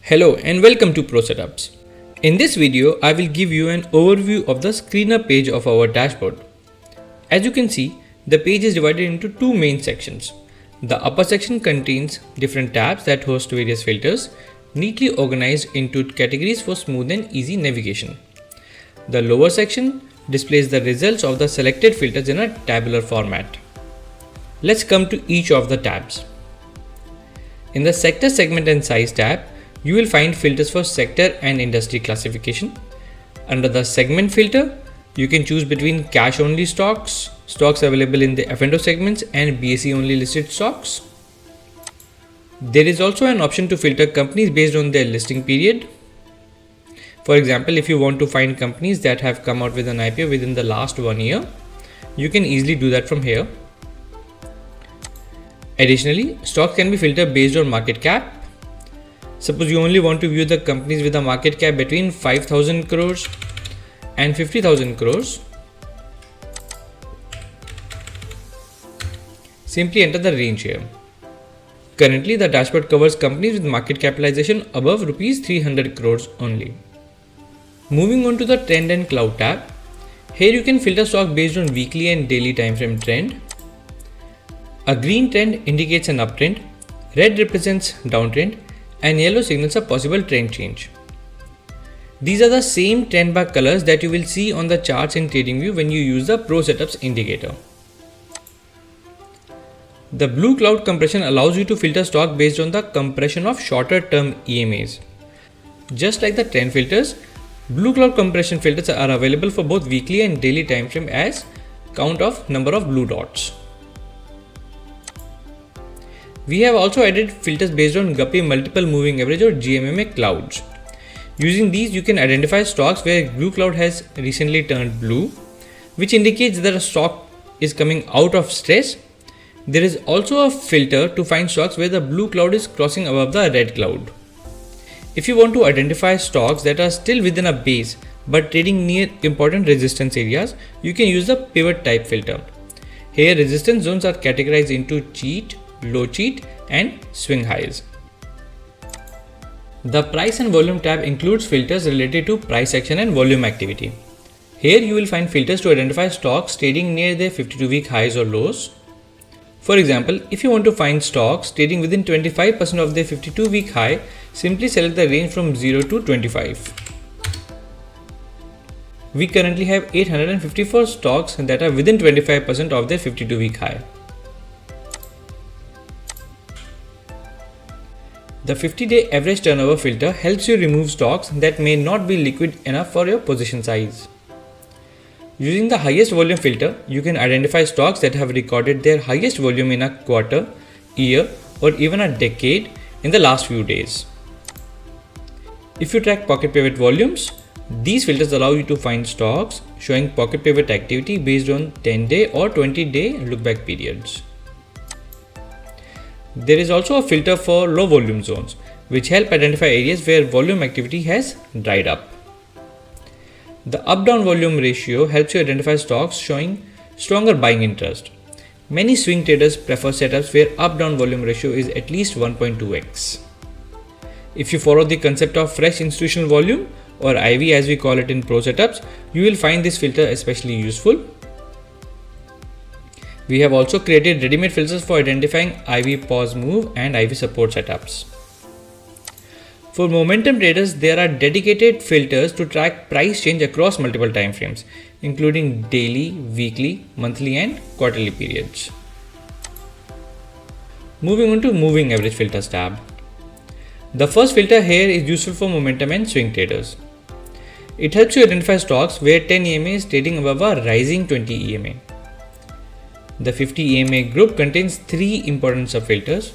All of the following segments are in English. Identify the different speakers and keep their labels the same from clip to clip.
Speaker 1: Hello and welcome to Pro Setups. In this video, I will give you an overview of the screener page of our dashboard. As you can see, the page is divided into two main sections. The upper section contains different tabs that host various filters, neatly organized into categories for smooth and easy navigation. The lower section displays the results of the selected filters in a tabular format. Let's come to each of the tabs. In the Sector, Segment and Size tab, you will find filters for sector and industry classification. Under the segment filter, you can choose between cash only stocks, stocks available in the F&O segments and BSE only listed stocks. There is also an option to filter companies based on their listing period. For example, if you want to find companies that have come out with an IPO within the last 1 year, you can easily do that from here. Additionally, stocks can be filtered based on market cap. Suppose you only want to view the companies with a market cap between 5,000 crores and 50,000 crores. Simply enter the range here. Currently, the dashboard covers companies with market capitalization above rupees 300 crores only. Moving on to the Trend and Cloud tab. Here you can filter stock based on weekly and daily time frame trend. A green trend indicates an uptrend, red represents downtrend, and yellow signals a possible trend change. These are the same trend bar colors that you will see on the charts in TradingView when you use the Pro Setups indicator. The blue cloud compression allows you to filter stock based on the compression of shorter term EMAs. Just like the trend filters, blue cloud compression filters are available for both weekly and daily time frame as count of number of blue dots. We have also added filters based on Guppy Multiple Moving Average or GMMA clouds. Using these, you can identify stocks where blue cloud has recently turned blue, which indicates that a stock is coming out of stress. There is also a filter to find stocks where the blue cloud is crossing above the red cloud. If you want to identify stocks that are still within a base but trading near important resistance areas, you can use the pivot type filter. Here, resistance zones are categorized into cheat, low cheat and swing highs. The price and volume tab includes filters related to price action and volume activity. Here you will find filters to identify stocks trading near their 52-week highs or lows. For example, if you want to find stocks trading within 25% of their 52-week high, simply select the range from 0 to 25. We currently have 854 stocks that are within 25% of their 52-week high. The 50-day average turnover filter helps you remove stocks that may not be liquid enough for your position size. Using the highest volume filter, you can identify stocks that have recorded their highest volume in a quarter, year, or even a decade in the last few days. If you track pocket pivot volumes, these filters allow you to find stocks showing pocket pivot activity based on 10-day or 20-day look-back periods. There is also a filter for low volume zones, which help identify areas where volume activity has dried up. The up-down volume ratio helps you identify stocks showing stronger buying interest. Many swing traders prefer setups where up-down volume ratio is at least 1.2x. If you follow the concept of fresh institutional volume, or IV as we call it in Pro Setups, you will find this filter especially useful. We have also created ready-made filters for identifying IV pause move and IV support setups. For momentum traders, there are dedicated filters to track price change across multiple time frames, including daily, weekly, monthly and quarterly periods. Moving on to moving average filters tab. The first filter here is useful for momentum and swing traders. It helps you identify stocks where 10 EMA is trading above a rising 20 EMA. The 50 EMA group contains three important subfilters.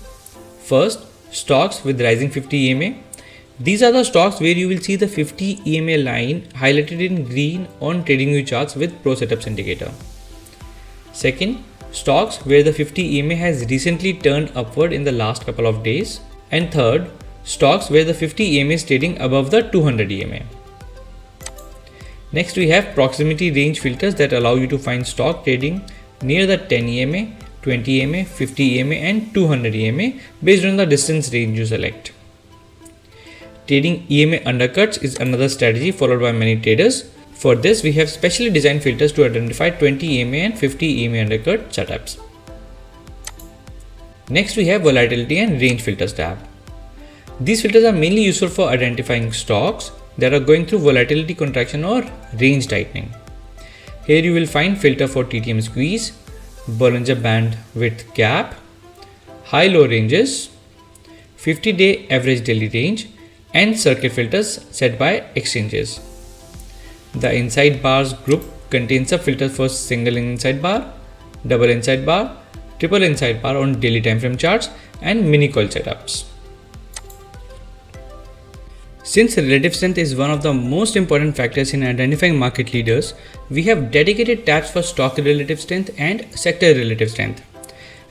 Speaker 1: First, stocks with rising 50 EMA. These are the stocks where you will see the 50 EMA line highlighted in green on TradingView charts with Pro Setups indicator. Second, stocks where the 50 EMA has recently turned upward in the last couple of days. And third, stocks where the 50 EMA is trading above the 200 EMA. Next, we have proximity range filters that allow you to find stock trading near the 10 EMA, 20 EMA, 50 EMA and 200 EMA based on the distance range you select. Trading EMA undercuts is another strategy followed by many traders. For this, we have specially designed filters to identify 20 EMA and 50 EMA undercut setups. Next, we have volatility and range filters tab. These filters are mainly useful for identifying stocks that are going through volatility contraction or range tightening. Here you will find filter for TTM squeeze, Bollinger Band width gap, high-low ranges, 50-day average daily range, and circuit filters set by exchanges. The inside bars group contains a filter for single inside bar, double inside bar, triple inside bar on daily time frame charts, and mini coil setups. Since relative strength is one of the most important factors in identifying market leaders, we have dedicated tabs for stock relative strength and sector relative strength.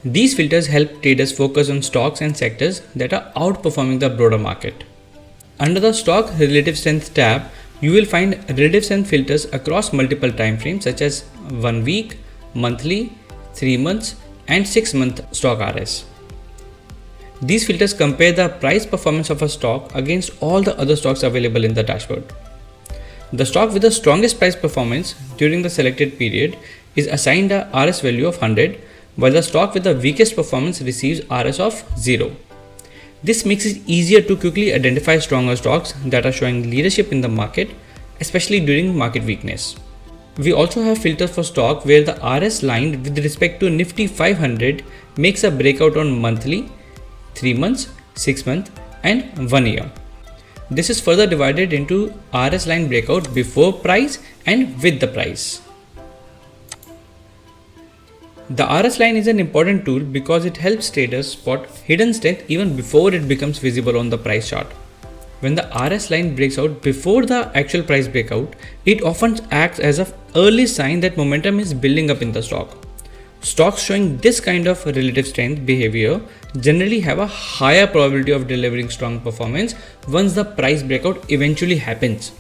Speaker 1: These filters help traders focus on stocks and sectors that are outperforming the broader market. Under the stock relative strength tab, you will find relative strength filters across multiple time frames such as 1 week, monthly, 3 months, and 6-month stock RS. These filters compare the price performance of a stock against all the other stocks available in the dashboard. The stock with the strongest price performance during the selected period is assigned a RS value of 100, while the stock with the weakest performance receives RS of 0. This makes it easier to quickly identify stronger stocks that are showing leadership in the market, especially during market weakness. We also have filters for stock where the RS line with respect to Nifty 500 makes a breakout on monthly, 3 months, 6 months, and 1 year. This is further divided into RS line breakout before price and with the price. The RS line is an important tool because it helps traders spot hidden strength even before it becomes visible on the price chart. When the RS line breaks out before the actual price breakout, it often acts as an early sign that momentum is building up in the stock. Stocks showing this kind of relative strength behavior generally have a higher probability of delivering strong performance once the price breakout eventually happens.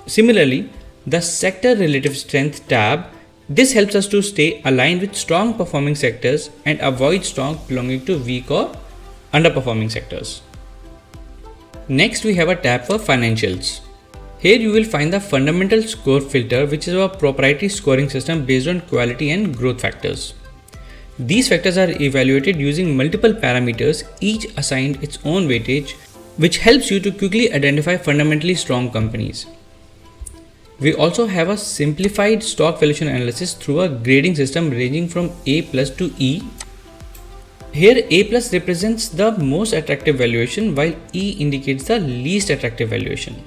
Speaker 1: Similarly, the sector relative strength tab, this helps us to stay aligned with strong performing sectors and avoid stocks belonging to weak or underperforming sectors. Next, we have a tab for financials. Here you will find the fundamental score filter, which is our proprietary scoring system based on quality and growth factors. These factors are evaluated using multiple parameters, each assigned its own weightage, which helps you to quickly identify fundamentally strong companies. We also have a simplified stock valuation analysis through a grading system ranging from A+ to E. Here A+ represents the most attractive valuation while E indicates the least attractive valuation.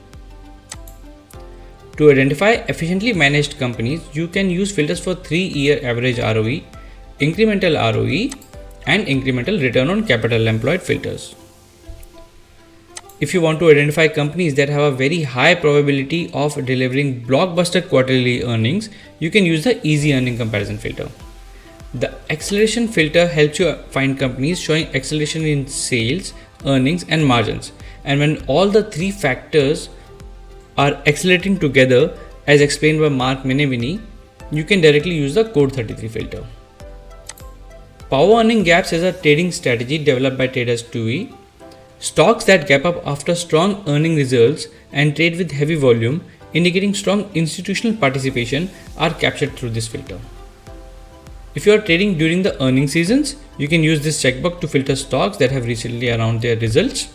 Speaker 1: To identify efficiently managed companies, you can use filters for 3-year average ROE, incremental ROE, and incremental return on capital employed filters. If you want to identify companies that have a very high probability of delivering blockbuster quarterly earnings, you can use the easy earning comparison filter. The acceleration filter helps you find companies showing acceleration in sales, earnings, and margins. And when all the three factors are accelerating together, as explained by Mark Menevini, you can directly use the code 33 filter. Power earning gaps is a trading strategy developed by traders TUI. Stocks that gap up after strong earning results and trade with heavy volume, indicating strong institutional participation, are captured through this filter. If you are trading during the earning seasons, you can use this checkbox to filter stocks that have recently announced their results.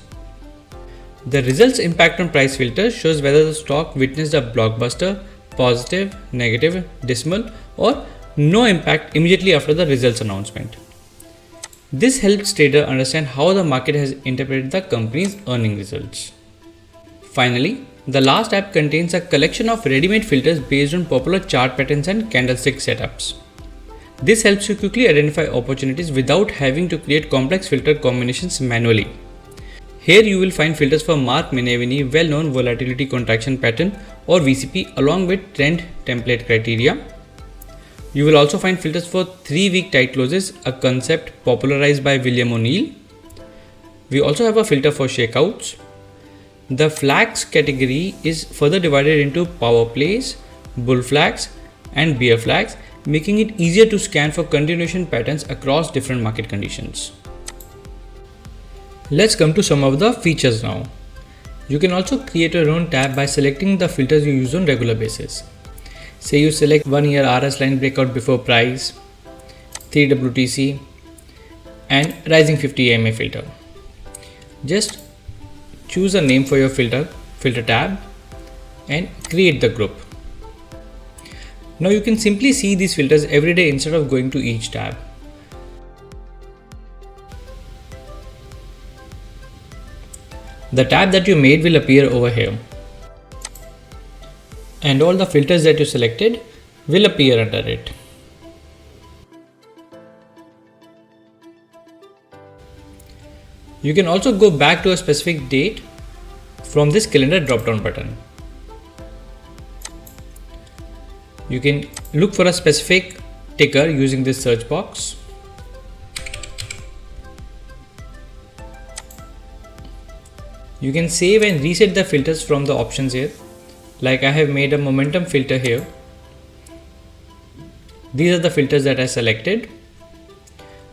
Speaker 1: The results impact on price filter shows whether the stock witnessed a blockbuster, positive, negative, dismal, or no impact immediately after the results announcement. This helps traders understand how the market has interpreted the company's earning results. Finally, the last app contains a collection of ready-made filters based on popular chart patterns and candlestick setups. This helps you quickly identify opportunities without having to create complex filter combinations manually. Here you will find filters for Mark Menevini well-known volatility contraction pattern or VCP along with trend template criteria. You will also find filters for 3-week tight closes, a concept popularized by William O'Neill. We also have a filter for shakeouts. The flags category is further divided into power plays, bull flags, and bear flags, making it easier to scan for continuation patterns across different market conditions. Let's come to some of the features now. You can also create your own tab by selecting the filters you use on regular basis. Say you select 1 year RS line breakout before price, 3 WTC and rising 50 EMA filter. Just choose a name for your filter tab and create the group. Now you can simply see these filters every day instead of going to each tab. The tab that you made will appear over here, and all the filters that you selected will appear under it. You can also go back to a specific date from this calendar drop-down button. You can look for a specific ticker using this search box. You can save and reset the filters from the options here. Like I have made a momentum filter here. These are the filters that I selected.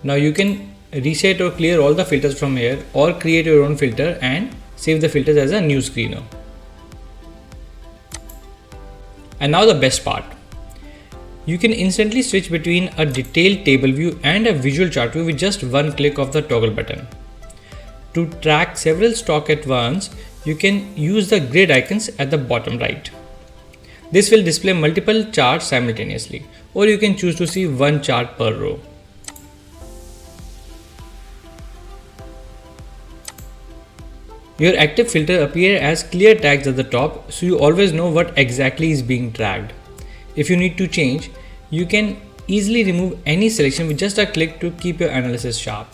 Speaker 1: Now you can reset or clear all the filters from here or create your own filter and save the filters as a new screener. And now the best part. You can instantly switch between a detailed table view and a visual chart view with just one click of the toggle button. To track several stocks at once, you can use the grid icons at the bottom right. This will display multiple charts simultaneously, or you can choose to see one chart per row. Your active filter appear as clear tags at the top, so you always know what exactly is being tracked. If you need to change, you can easily remove any selection with just a click to keep your analysis sharp.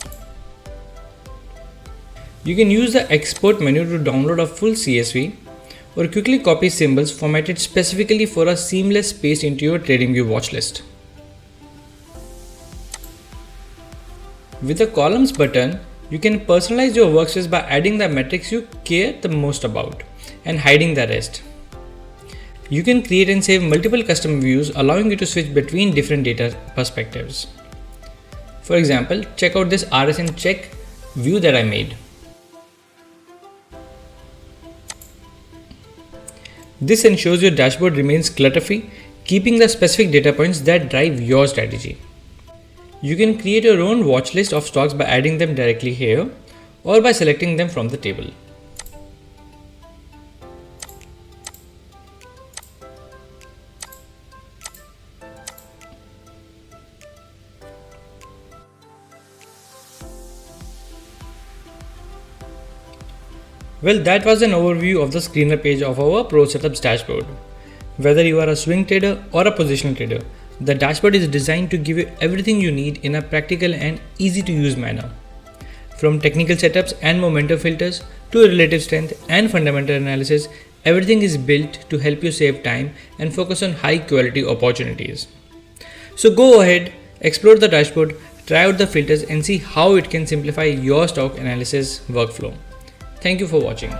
Speaker 1: You can use the export menu to download a full CSV or quickly copy symbols formatted specifically for a seamless paste into your TradingView watch list. With the columns button, you can personalize your workspace by adding the metrics you care the most about and hiding the rest. You can create and save multiple custom views, allowing you to switch between different data perspectives. For example, check out this RSN check view that I made. This ensures your dashboard remains clutter-free, keeping the specific data points that drive your strategy. You can create your own watch list of stocks by adding them directly here or by selecting them from the table. Well, that was an overview of the screener page of our Pro Setups dashboard. Whether you are a swing trader or a positional trader, the dashboard is designed to give you everything you need in a practical and easy to use manner. From technical setups and momentum filters to relative strength and fundamental analysis, everything is built to help you save time and focus on high quality opportunities. So go ahead, explore the dashboard, try out the filters and see how it can simplify your stock analysis workflow. Thank you for watching.